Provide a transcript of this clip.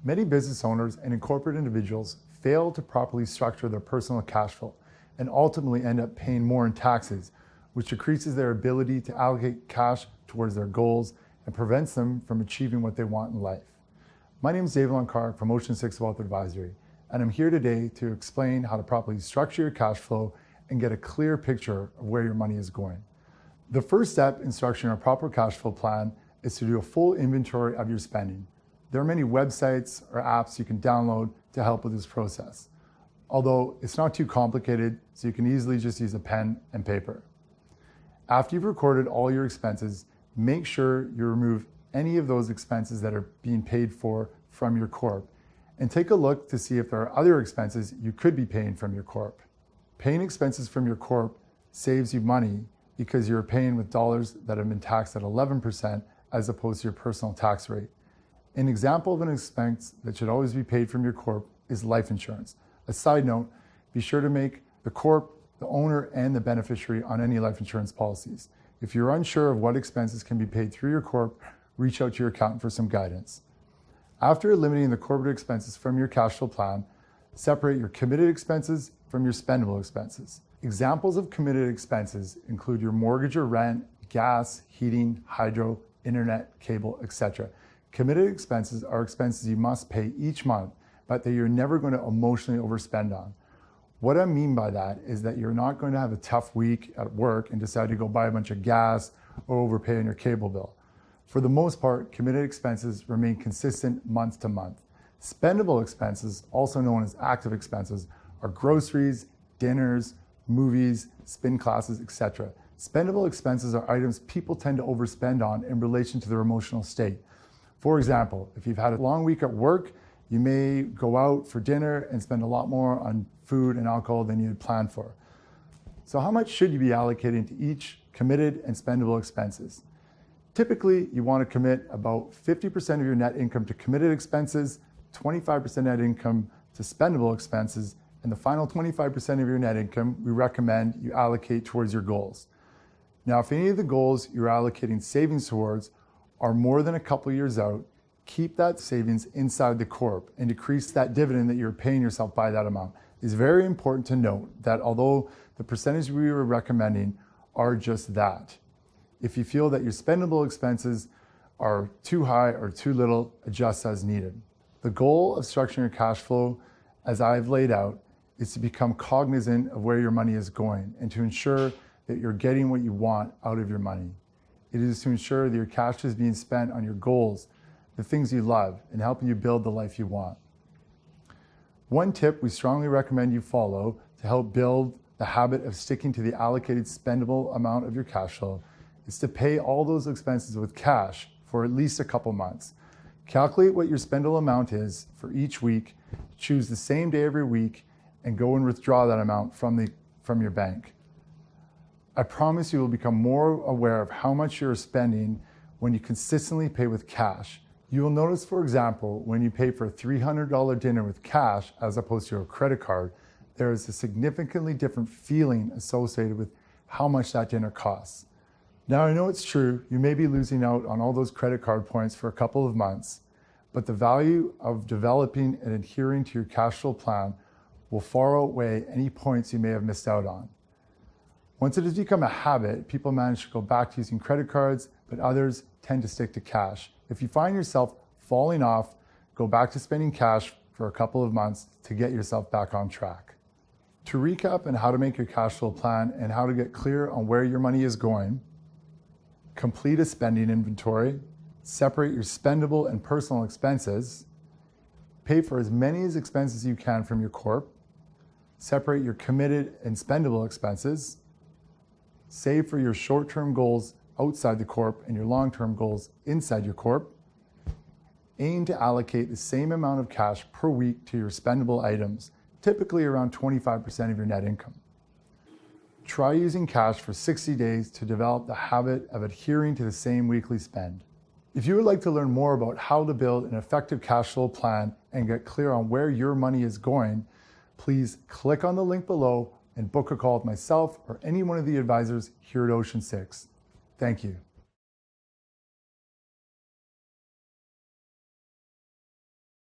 Many business owners and corporate individuals fail to properly structure their personal cash flow and ultimately end up paying more in taxes, which decreases their ability to allocate cash towards their goals and prevents them from achieving what they want in life. My name is David Lonkar from Ocean 6 Wealth Advisory, and I'm here today to explain how to properly structure your cash flow and get a clear picture of where your money is going. The first step in structuring a proper cash flow plan is to do a full inventory of your spending. There are many websites or apps you can download to help with this process, although it's not too complicated, so you can easily just use a pen and paper. After you've recorded all your expenses, make sure you remove any of those expenses that are being paid for from your corp, and take a look to see if there are other expenses you could be paying from your corp. Paying expenses from your corp saves you money because you're paying with dollars that have been taxed at 11% as opposed to your personal tax rate. An example of an expense that should always be paid from your corp is life insurance. A side note, be sure to make the corp the owner and the beneficiary on any life insurance policies. If you're unsure of what expenses can be paid through your corp, reach out to your accountant for some guidance. After eliminating the corporate expenses from your cash flow plan, separate your committed expenses from your spendable expenses. Examples of committed expenses include your mortgage or rent, gas, heating, hydro, internet, cable, etc. Committed expenses are expenses you must pay each month, but that you're never going to emotionally overspend on. What I mean by that is that you're not going to have a tough week at work and decide to go buy a bunch of gas or overpay on your cable bill. For the most part, committed expenses remain consistent month to month. Spendable expenses, also known as active expenses, are groceries, dinners, movies, spin classes, etc. Spendable expenses are items people tend to overspend on in relation to their emotional state. For example, if you've had a long week at work, you may go out for dinner and spend a lot more on food and alcohol than you had planned for. So how much should you be allocating to each committed and spendable expenses? Typically, you want to commit about 50% of your net income to committed expenses, 25% net income to spendable expenses, and the final 25% of your net income we recommend you allocate towards your goals. Now, if any of the goals you're allocating savings towards are more than a couple years out, keep that savings inside the corp and decrease that dividend that you're paying yourself by that amount. It's very important to note that although the percentage we were recommending are just that, if you feel that your spendable expenses are too high or too little, adjust as needed. The goal of structuring your cash flow, as I've laid out, is to become cognizant of where your money is going and to ensure that you're getting what you want out of your money. It is to ensure that your cash is being spent on your goals, the things you love, and helping you build the life you want. One tip we strongly recommend you follow to help build the habit of sticking to the allocated spendable amount of your cash flow is to pay all those expenses with cash for at least a couple months. Calculate what your spendable amount is for each week, choose the same day every week, and go and withdraw that amount from your bank. I promise you will become more aware of how much you're spending when you consistently pay with cash. You will notice, for example, when you pay for a $300 dinner with cash as opposed to a credit card, there is a significantly different feeling associated with how much that dinner costs. Now, I know it's true, you may be losing out on all those credit card points for a couple of months, but the value of developing and adhering to your cash flow plan will far outweigh any points you may have missed out on. Once it has become a habit, people manage to go back to using credit cards, but others tend to stick to cash. If you find yourself falling off, go back to spending cash for a couple of months to get yourself back on track. To recap on how to make your cash flow plan and how to get clear on where your money is going, complete a spending inventory, separate your spendable and personal expenses, pay for as many expenses as you can from your corp, separate your committed and spendable expenses, save for your short-term goals outside the corp and your long-term goals inside your corp, aim to allocate the same amount of cash per week to your spendable items, typically around 25% of your net income. Try using cash for 60 days to develop the habit of adhering to the same weekly spend. If you would like to learn more about how to build an effective cash flow plan and get clear on where your money is going, please click on the link below and book a call with myself or any one of the advisors here at Ocean 6. Thank you.